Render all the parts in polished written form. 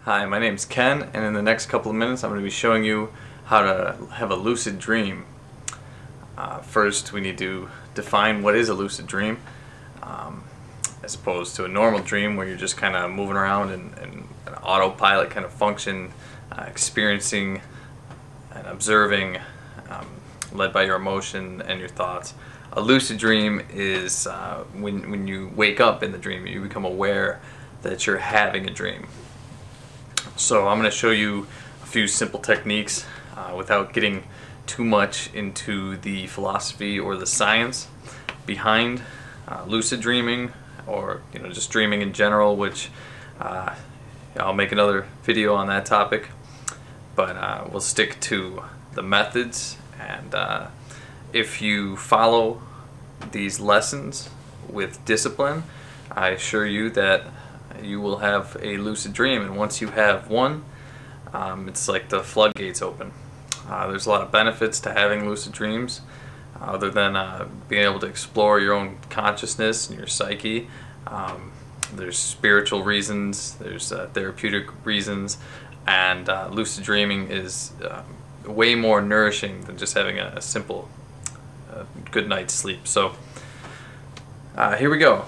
Hi, my name's Ken, and in the next couple of minutes I'm going to be showing you how to have a lucid dream. First, we need to define what is a lucid dream, as opposed to a normal dream where you're just kind of moving around in an autopilot kind of function, experiencing and observing, led by your emotion and your thoughts. A lucid dream is when you wake up in the dream, you become aware that you're having a dream. So I'm going to show you a few simple techniques without getting too much into the philosophy or the science behind lucid dreaming, or just dreaming in general, which I'll make another video on that topic, but we'll stick to the methods, and if you follow these lessons with discipline, I assure you that you will have a lucid dream. And once you have one, it's like the floodgates open. There's a lot of benefits to having lucid dreams, other than being able to explore your own consciousness and your psyche. There's spiritual reasons, there's therapeutic reasons, and lucid dreaming is way more nourishing than just having a simple good night's sleep. So here we go.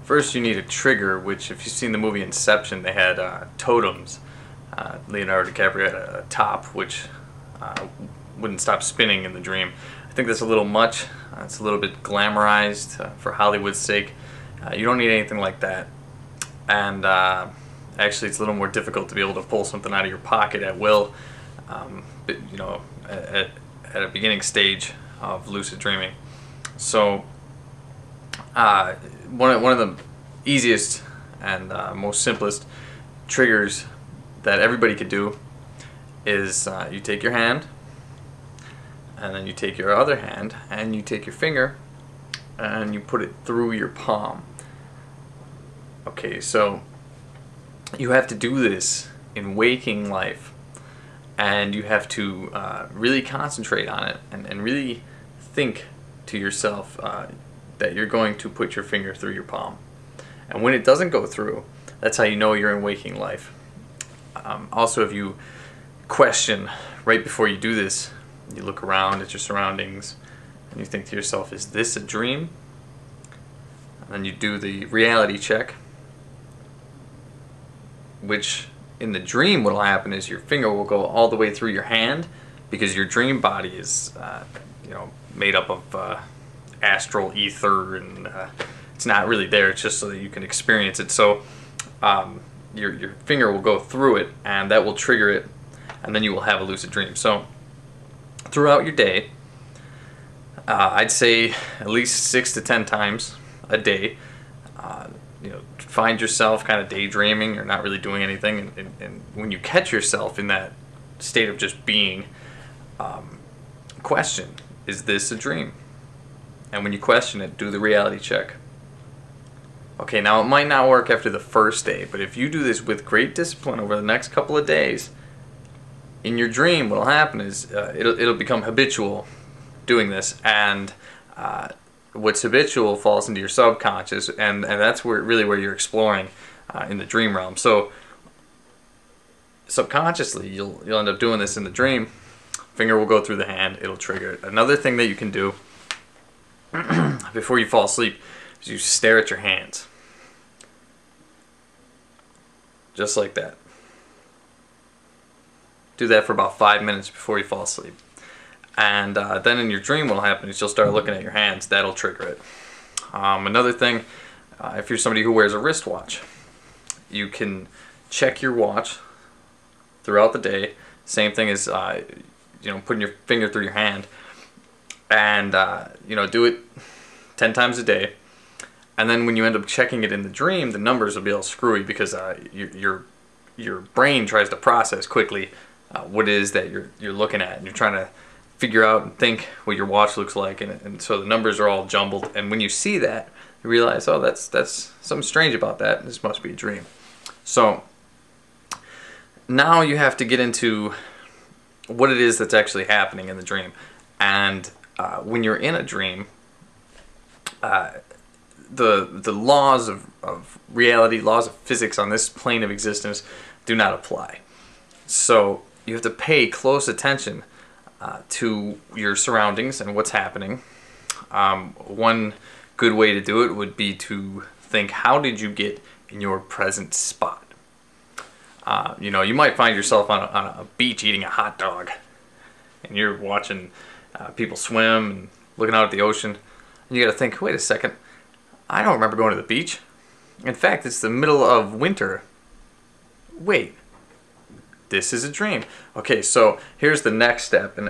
First, you need a trigger, which, if you've seen the movie Inception, they had totems. Leonardo DiCaprio had a top which wouldn't stop spinning in the dream. I think that's a little much. It's a little bit glamorized for Hollywood's sake. You don't need anything like that. And actually, it's a little more difficult to be able to pull something out of your pocket at will, but, at a beginning stage of lucid dreaming. So one of the easiest and most simplest triggers that everybody could do is you take your hand, and then you take your other hand, and you take your finger, and you put it through your palm. Okay, so you have to do this in waking life, and you have to really concentrate on it, and really think to yourself that you're going to put your finger through your palm. And when it doesn't go through, that's how you know you're in waking life. Also, if you question right before you do this, you look around at your surroundings and you think to yourself, is this a dream? And then you do the reality check, which in the dream what will happen is your finger will go all the way through your hand, because your dream body is made up of astral ether, and it's not really there, it's just so that you can experience it. So your finger will go through it, and that will trigger it, and then you will have a lucid dream. So throughout your day, I'd say at least 6 to 10 times a day, find yourself kind of daydreaming or not really doing anything, and when you catch yourself in that state of just being, question, is this a dream? And when you question it, do the reality check. Okay, now it might not work after the first day, but if you do this with great discipline over the next couple of days, in your dream what will happen is it'll become habitual doing this, and what's habitual falls into your subconscious, and that's really where you're exploring in the dream realm. So subconsciously you'll end up doing this in the dream. Finger will go through the hand, it'll trigger it. Another thing that you can do before you fall asleep is you stare at your hands. Just like that. Do that for about 5 minutes before you fall asleep. And then in your dream what will happen is you'll start looking at your hands. That'll trigger it. Another thing, if you're somebody who wears a wristwatch, you can check your watch throughout the day. Same thing as putting your finger through your hand, and do it 10 times a day. And then when you end up checking it in the dream, the numbers will be all screwy, because your brain tries to process quickly what it is that you're looking at, and you're trying to figure out and think what your watch looks like, and so the numbers are all jumbled. And when you see that, you realize, oh, that's something strange about that. This must be a dream. So now you have to get into what it is that's actually happening in the dream. And when you're in a dream, the laws of of reality, laws of physics on this plane of existence do not apply. So you have to pay close attention to your surroundings and what's happening. One good way to do it would be to think, how did you get in your present spot? You know, you might find yourself on a beach eating a hot dog, and you're watching people swim and looking out at the ocean, and you got to think, wait a second, I don't remember going to the beach. In fact, it's the middle of winter. Wait, this is a dream. Okay, so here's the next step, and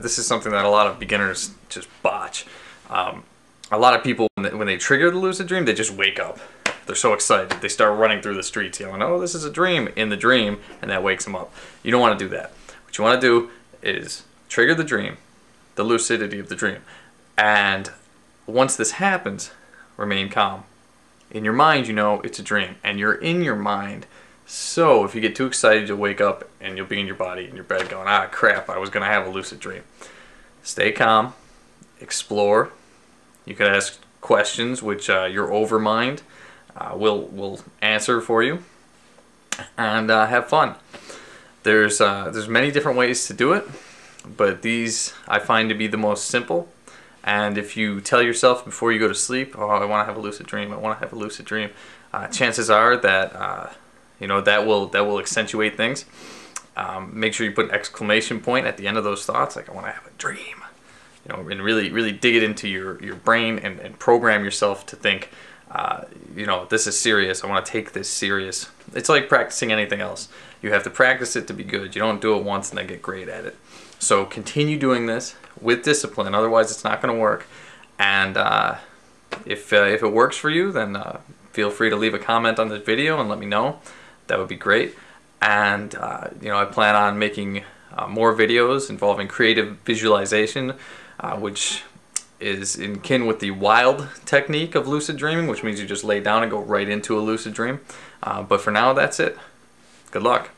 this is something that a lot of beginners just botch. A lot of people, when they trigger the lucid dream, they just wake up. They're so excited. They start running through the streets yelling, oh, this is a dream, in the dream, and that wakes them up. You don't want to do that. What you want to do is trigger the dream, the lucidity of the dream. And once this happens, remain calm. In your mind, you know it's a dream, and you're in your mind. So if you get too excited, you'll wake up and you'll be in your body, in your bed, going, ah, crap, I was going to have a lucid dream. Stay calm, explore. You can ask questions which your overmind will answer for you, and have fun. There's many different ways to do it, but these I find to be the most simple. And if you tell yourself before you go to sleep, oh, I want to have a lucid dream, I want to have a lucid dream, chances are that you know, that will accentuate things. Make sure you put an exclamation point at the end of those thoughts, like I want to have a dream. You know, and really dig it into your brain and program yourself to think, you know, this is serious. I want to take this serious. It's like practicing anything else. You have to practice it to be good. You don't do it once and then get great at it. So continue doing this with discipline. Otherwise, it's not going to work. And if it works for you, then feel free to leave a comment on this video and let me know. That would be great. And you know, I plan on making more videos involving creative visualization, which is in kin with the wild technique of lucid dreaming, which means you just lay down and go right into a lucid dream. But for now, that's it. Good luck.